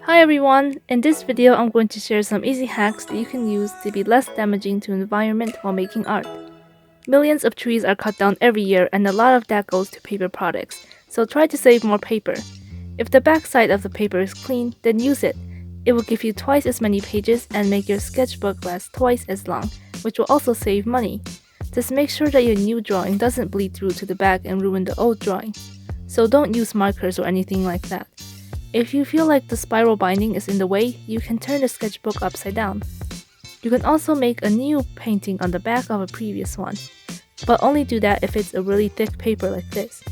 Hi everyone! In this video, I'm going to share some easy hacks that you can use to be less damaging to the environment while making art. Millions of trees are cut down every year and a lot of that goes to paper products, so try to save more paper. If the backside of the paper is clean, then use it. It will give you twice as many pages and make your sketchbook last twice as long, which will also save money. Just make sure that your new drawing doesn't bleed through to the back and ruin the old drawing. So don't use markers or anything like that. If you feel like the spiral binding is in the way, you can turn the sketchbook upside down. You can also make a new painting on the back of a previous one, but only do that if it's a really thick paper like this.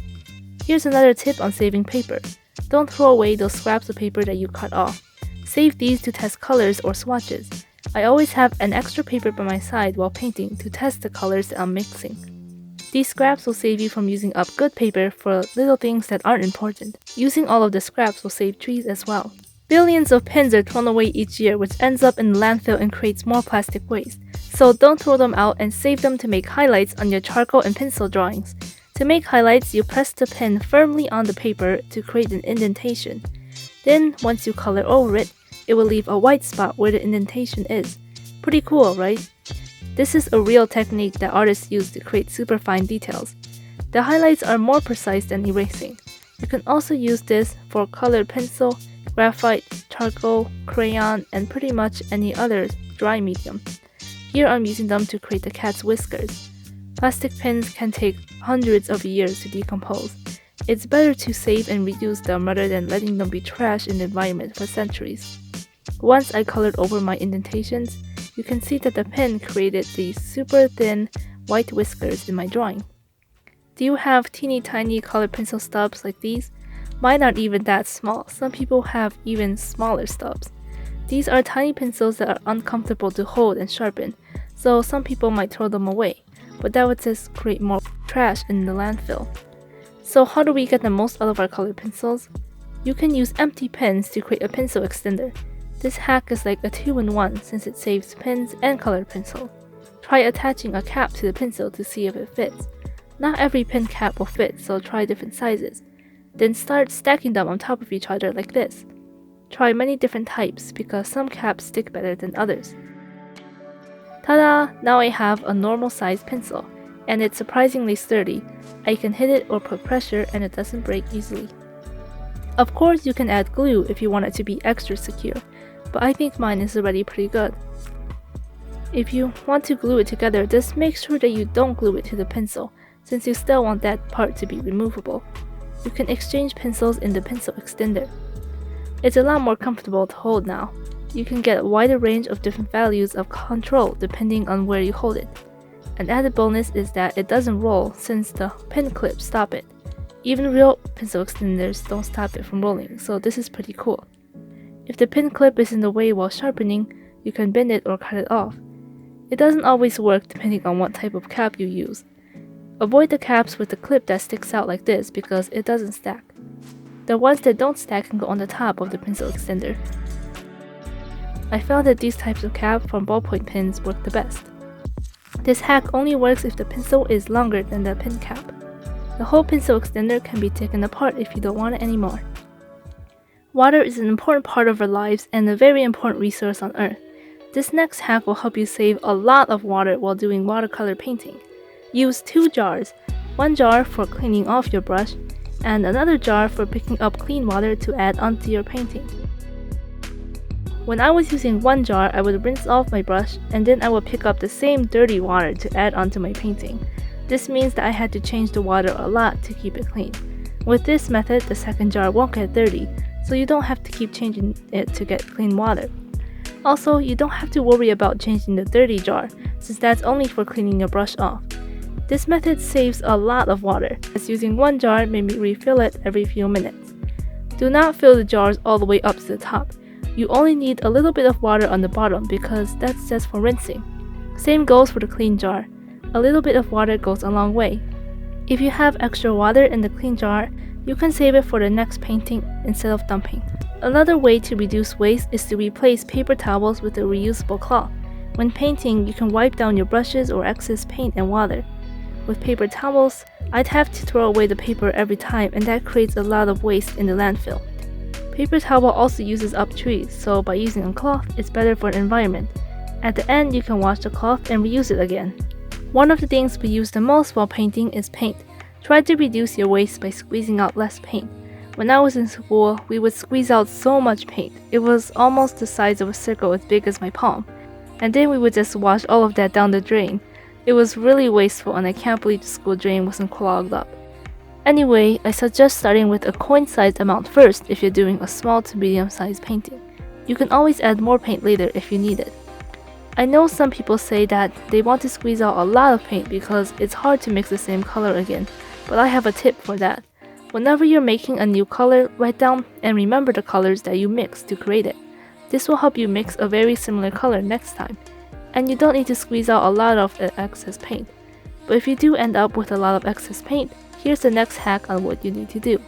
Here's another tip on saving paper. Don't throw away those scraps of paper that you cut off. Save these to test colors or swatches. I always have an extra paper by my side while painting to test the colors that I'm mixing. These scraps will save you from using up good paper for little things that aren't important. Using all of the scraps will save trees as well. Billions of pens are thrown away each year, which ends up in the landfill and creates more plastic waste. So don't throw them out and save them to make highlights on your charcoal and pencil drawings. To make highlights, you press the pen firmly on the paper to create an indentation. Then, once you color over it, it will leave a white spot where the indentation is. Pretty cool, right? This is a real technique that artists use to create super fine details. The highlights are more precise than erasing. You can also use this for colored pencil, graphite, charcoal, crayon, and pretty much any other dry medium. Here I'm using them to create the cat's whiskers. Plastic pens can take hundreds of years to decompose. It's better to save and reuse them rather than letting them be trash in the environment for centuries. Once I colored over my indentations, you can see that the pen created these super thin white whiskers in my drawing. Do you have teeny tiny colored pencil stubs like these? Mine aren't even that small. Some people have even smaller stubs. These are tiny pencils that are uncomfortable to hold and sharpen, so some people might throw them away, but that would just create more trash in the landfill. So how do we get the most out of our colored pencils? You can use empty pens to create a pencil extender. This hack is like a 2-in-1 since it saves pens and colored pencil. Try attaching a cap to the pencil to see if it fits. Not every pen cap will fit, so try different sizes. Then start stacking them on top of each other like this. Try many different types because some caps stick better than others. Ta-da! Now I have a normal sized pencil, and it's surprisingly sturdy. I can hit it or put pressure and it doesn't break easily. Of course, you can add glue if you want it to be extra secure, but I think mine is already pretty good. If you want to glue it together, just make sure that you don't glue it to the pencil, since you still want that part to be removable. You can exchange pencils in the pencil extender. It's a lot more comfortable to hold now. You can get a wider range of different values of control depending on where you hold it. An added bonus is that it doesn't roll since the pen clips stop it. Even real pencil extenders don't stop it from rolling, so this is pretty cool. If the pen clip is in the way while sharpening, you can bend it or cut it off. It doesn't always work depending on what type of cap you use. Avoid the caps with the clip that sticks out like this because it doesn't stack. The ones that don't stack can go on the top of the pencil extender. I found that these types of cap from ballpoint pens work the best. This hack only works if the pencil is longer than the pen cap. The whole pencil extender can be taken apart if you don't want it anymore. Water is an important part of our lives and a very important resource on Earth. This next hack will help you save a lot of water while doing watercolor painting. Use 2 jars, one jar for cleaning off your brush, and another jar for picking up clean water to add onto your painting. When I was using one jar, I would rinse off my brush and then I would pick up the same dirty water to add onto my painting. This means that I had to change the water a lot to keep it clean. With this method, the second jar won't get dirty, so you don't have to keep changing it to get clean water. Also, you don't have to worry about changing the dirty jar, since that's only for cleaning your brush off. This method saves a lot of water, as using one jar made me refill it every few minutes. Do not fill the jars all the way up to the top. You only need a little bit of water on the bottom because that's just for rinsing. Same goes for the clean jar. A little bit of water goes a long way. If you have extra water in the clean jar, you can save it for the next painting instead of dumping. Another way to reduce waste is to replace paper towels with a reusable cloth. When painting, you can wipe down your brushes or excess paint and water. With paper towels, I'd have to throw away the paper every time and that creates a lot of waste in the landfill. Paper towel also uses up trees, so by using a cloth, it's better for the environment. At the end, you can wash the cloth and reuse it again. One of the things we use the most while painting is paint. Try to reduce your waste by squeezing out less paint. When I was in school, we would squeeze out so much paint. It was almost the size of a circle as big as my palm. And then we would just wash all of that down the drain. It was really wasteful, and I can't believe the school drain wasn't clogged up. Anyway, I suggest starting with a coin-sized amount first if you're doing a small to medium-sized painting. You can always add more paint later if you need it. I know some people say that they want to squeeze out a lot of paint because it's hard to mix the same color again, but I have a tip for that. Whenever you're making a new color, write down and remember the colors that you mixed to create it. This will help you mix a very similar color next time. And you don't need to squeeze out a lot of the excess paint. But if you do end up with a lot of excess paint, here's the next hack on what you need to do.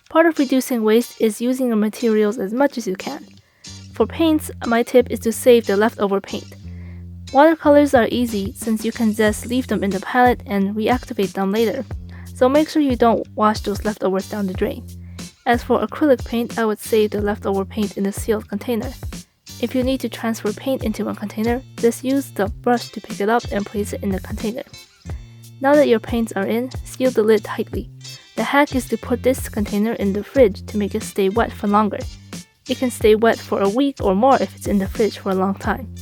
Part of reducing waste is using your materials as much as you can. For paints, my tip is to save the leftover paint. Watercolors are easy since you can just leave them in the palette and reactivate them later. So make sure you don't wash those leftovers down the drain. As for acrylic paint, I would save the leftover paint in a sealed container. If you need to transfer paint into a container, just use the brush to pick it up and place it in the container. Now that your paints are in, seal the lid tightly. The hack is to put this container in the fridge to make it stay wet for longer. It can stay wet for a week or more if it's in the fridge for a long time.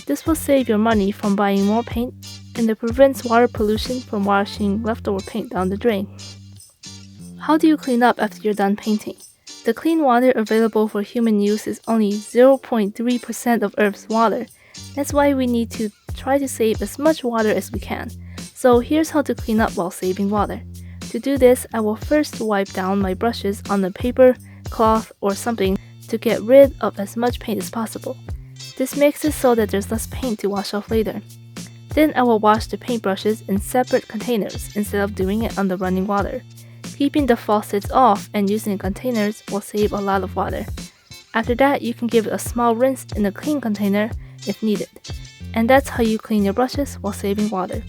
This will save your money from buying more paint, and it prevents water pollution from washing leftover paint down the drain. How do you clean up after you're done painting? The clean water available for human use is only 0.3% of Earth's water. That's why we need to try to save as much water as we can. So here's how to clean up while saving water. To do this, I will first wipe down my brushes on the paper, cloth, or something to get rid of as much paint as possible. This makes it so that there's less paint to wash off later. Then I will wash the paintbrushes in separate containers instead of doing it under running water. Keeping the faucets off and using containers will save a lot of water. After that, you can give it a small rinse in a clean container if needed. And that's how you clean your brushes while saving water.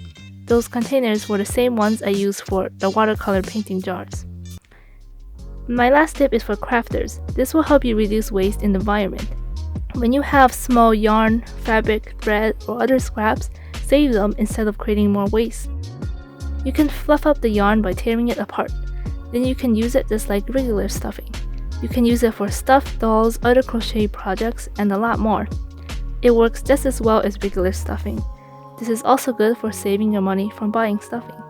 Those containers were the same ones I used for the watercolor painting jars. My last tip is for crafters. This will help you reduce waste in the environment. When you have small yarn, fabric, thread, or other scraps, save them instead of creating more waste. You can fluff up the yarn by tearing it apart. Then you can use it just like regular stuffing. You can use it for stuffed dolls, other crochet projects, and a lot more. It works just as well as regular stuffing. This is also good for saving your money from buying stuffing.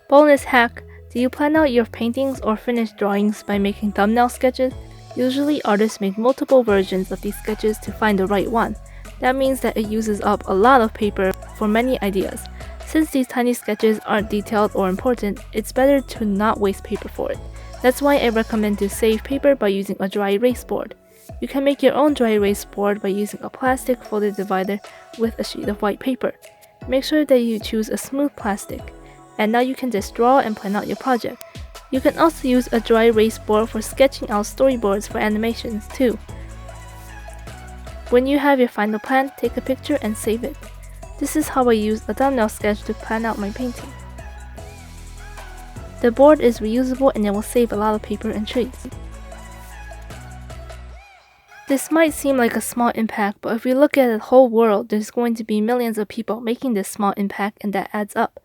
Bonus hack: do you plan out your paintings or finished drawings by making thumbnail sketches? Usually artists make multiple versions of these sketches to find the right one. That means that it uses up a lot of paper for many ideas. Since these tiny sketches aren't detailed or important, it's better to not waste paper for it. That's why I recommend to save paper by using a dry erase board. You can make your own dry erase board by using a plastic folder divider with a sheet of white paper. Make sure that you choose a smooth plastic. And now you can just draw and plan out your project. You can also use a dry erase board for sketching out storyboards for animations too. When you have your final plan, take a picture and save it. This is how I use a thumbnail sketch to plan out my painting. The board is reusable and it will save a lot of paper and trees. This might seem like a small impact, but if we look at the whole world, there's going to be millions of people making this small impact, and that adds up.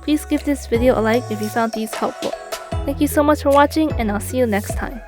Please give this video a like if you found these helpful. Thank you so much for watching, and I'll see you next time.